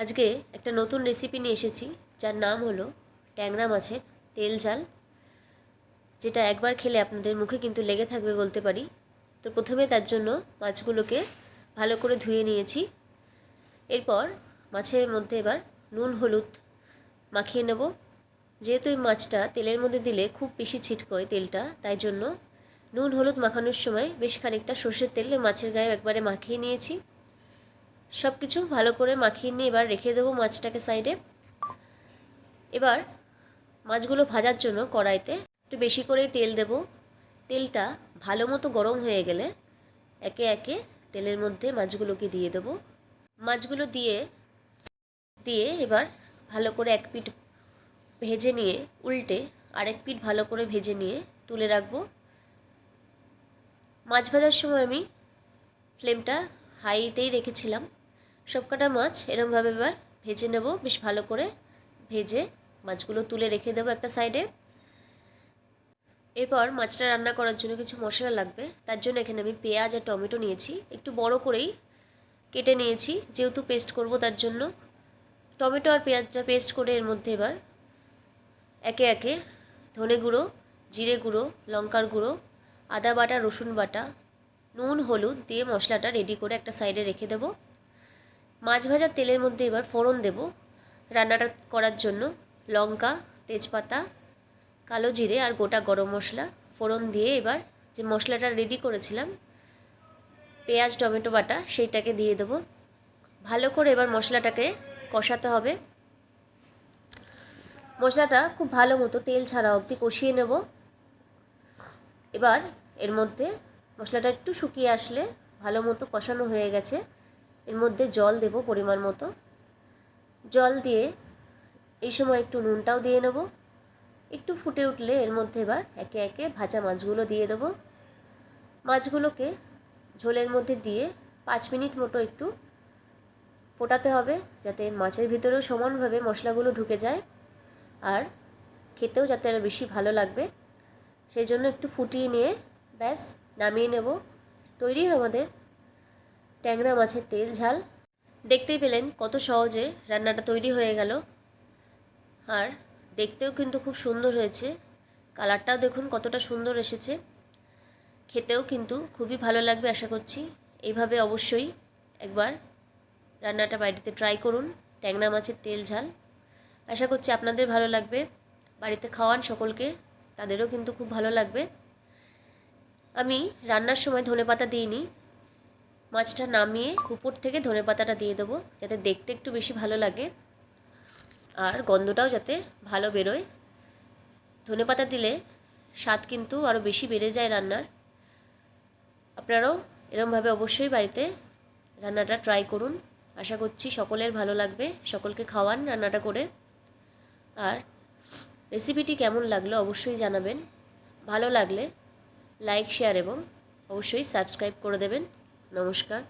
আজকে একটা নতুন রেসিপি নিয়ে এসেছি, যার নাম হলো ট্যাংরা মাছের তেল ঝাল, যেটা একবার খেলে আপনাদের মুখে কিন্তু লেগে থাকবে বলতে পারি। তো প্রথমে তার জন্য মাছগুলোকে ভালো করে ধুয়ে নিয়েছি। এরপর মাছের মধ্যে এবার নুন হলুদ মাখিয়ে নেব। যেহেতু এই মাছটা তেলের মধ্যে দিলে খুব বেশি ছিটকোয় তেলটা, তাই জন্য নুন হলুদ মাখানোর সময় বেশ খানিকটা সর্ষের তেল মাছের গায়ে একবারে মাখিয়ে নিয়েছি। সব কিছু ভালো করে মাখিয়ে নিয়ে এবার রেখে দেবো মাছটাকে সাইডে। এবার মাছগুলো ভাজার জন্য কড়াইতে একটু বেশি করেই তেল দেব। তেলটা ভালো মতো গরম হয়ে গেলে একে একে তেলের মধ্যে মাছগুলোকে দিয়ে দেব। মাছগুলো দিয়ে দিয়ে এবার ভালো করে এক পিঠ ভেজে নিয়ে উল্টে আরেক পিঠ ভালো করে ভেজে নিয়ে তুলে রাখবো। মাছ ভাজার সময় আমি ফ্লেমটা হাইতেই রেখেছিলাম। সবকটা মাছ এরমভাবে এবার ভেজে নেব। বেশ ভালো করে ভেজে মাছগুলো তুলে রেখে দেবো একটা সাইডে। এরপর মাছটা রান্না করার জন্য কিছু মশলা লাগবে। তার জন্য এখানে আমি পেঁয়াজ আর টমেটো নিয়েছি, একটু বড় করেই কেটে নিয়েছি যেহেতু পেস্ট করব তার জন্য। টমেটো আর পেঁয়াজটা পেস্ট করে এর মধ্যে এবার একে একে ধনে গুঁড়ো, জিরে গুঁড়ো, লঙ্কার গুঁড়ো, আদা বাটা, রসুন বাটা, নুন হলুদ দিয়ে মশলাটা রেডি করে একটা সাইডে রেখে দেবো। মাছ ভাজার তেলের মধ্যে এবার ফোড়ন দেব রান্নাটা করার জন্য। লঙ্কা, তেজপাতা, কালো জিরে আর গোটা গরম মশলা ফোড়ন দিয়ে এবার যে মশলাটা রেডি করেছিলাম পেঁয়াজ টমেটো বাটা, সেইটাকে দিয়ে দেবো। ভালো করে এবার মশলাটাকে কষাতে হবে। মশলাটা খুব ভালো মতো তেল ছাড়া অবধি কষিয়ে নেব। এবার এর মধ্যে মশলাটা একটু শুকিয়ে আসলে ভালো মতো কষানো হয়ে গেছে, এর মধ্যে জল দেব পরিমাণ মতো। জল দিয়ে এই সময় একটু নুনটাও দিয়ে নেব। একটু ফুটে উঠলে এর মধ্যে এবার একে একে ভাজা মাছগুলো দিয়ে দেবো। মাছগুলোকে ঝোলের মধ্যে দিয়ে 5 মিনিট মতো একটু ফোটাতে হবে, যাতে মাছের ভিতরেও সমানভাবে মশলাগুলো ঢুকে যায় আর খেতেও যাতে আরও বেশি ভালো লাগবে। সেই জন্য একটু ফুটিয়ে নিয়ে ব্যাস নামিয়ে নেব। তৈরি আমাদের ট্যাংরা মাছের তেল ঝাল। দেখতেই পেলেন কত সহজে রান্নাটা তৈরি হয়ে গেল, আর দেখতেও কিন্তু খুব সুন্দর হয়েছে। কালারটাও দেখুন কতটা সুন্দর এসেছে। খেতেও কিন্তু খুবই ভালো লাগবে আশা করছি। এইভাবে অবশ্যই একবার রান্নাটা বাড়িতে ট্রাই করুন, ট্যাংরা মাছের তেল ঝাল। আশা করছি আপনাদের ভালো লাগবে। বাড়িতে খাওয়ান সকলকে, তাদেরও কিন্তু খুব ভালো লাগবে। আমি রান্নার সময় ধনেপাতা দিইনি, মাছটা নামিয়ে উপর থেকে ধনেপাতাটা দিয়ে দেবো যাতে দেখতে একটু বেশি ভালো লাগে আর গন্ধটাও যাতে ভালো বেরোয়। ধনেপাতা দিলে স্বাদ কিন্তু আরও বেশি বেড়ে যায় রান্নার। আপনারাও এরমভাবে অবশ্যই বাড়িতে রান্নাটা ট্রাই করুন। আশা করছি সকলের ভালো লাগবে, সকলকে খাওয়ান রান্নাটা করে। আর রেসিপিটি কেমন লাগলো অবশ্যই জানাবেন। ভালো লাগলে লাইক শেয়ার এবং অবশ্যই সাবস্ক্রাইব করে দেবেন। নমস্কার।